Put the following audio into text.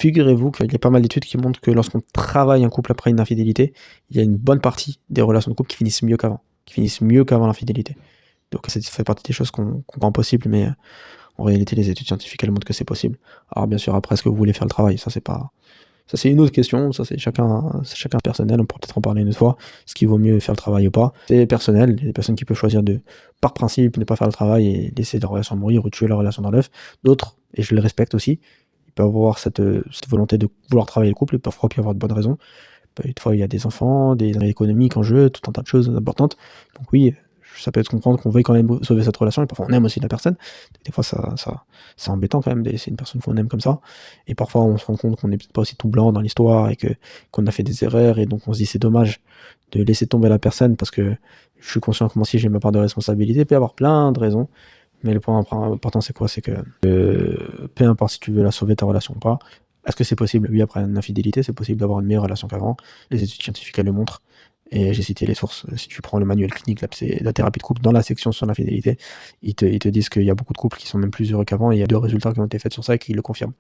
Figurez-vous qu'il y a pas mal d'études qui montrent que lorsqu'on travaille un couple après une infidélité, il y a une bonne partie des relations de couple qui finissent mieux qu'avant, qui finissent mieux qu'avant l'infidélité. Donc ça fait partie des choses qu'on rend possible, mais en réalité, les études scientifiques, elles montrent que c'est possible. Alors bien sûr, après, est-ce que vous voulez faire le travail? Ça, c'est pas... Ça, c'est une autre question. Ça, c'est chacun personnel. On pourra peut-être en parler une autre fois. Ce qui vaut mieux faire le travail ou pas. C'est personnel. Il y a des personnes qui peuvent choisir de, par principe, ne pas faire le travail et laisser leur relation mourir ou tuer leur relation dans l'œuf. D'autres, et je le respecte aussi, ils peuvent avoir cette volonté de vouloir travailler le couple et parfois puis avoir de bonnes raisons. Parfois, il y a des enfants, des intérêts économiques en jeu, tout un tas de choses importantes. Donc oui, ça peut être comprendre qu'on veuille quand même sauver cette relation, et parfois on aime aussi la personne. Des fois, c'est embêtant quand même, c'est une personne qu'on aime comme ça. Et parfois, on se rend compte qu'on n'est peut-être pas aussi tout blanc dans l'histoire et qu'on a fait des erreurs, et donc on se dit c'est dommage de laisser tomber la personne parce que je suis conscient que moi aussi j'ai ma part de responsabilité. Il peut y avoir plein de raisons, mais le point important c'est quoi? C'est que peu importe si tu veux la sauver ta relation ou pas, est-ce que c'est possible? Oui, après une infidélité, c'est possible d'avoir une meilleure relation qu'avant. Les études scientifiques, elles le montrent. Et j'ai cité les sources. Si tu prends le manuel clinique, la thérapie de couple, dans la section sur l'infidélité, ils te disent qu'il y a beaucoup de couples qui sont même plus heureux qu'avant, et il y a 2 résultats qui ont été faits sur ça et qui le confirment.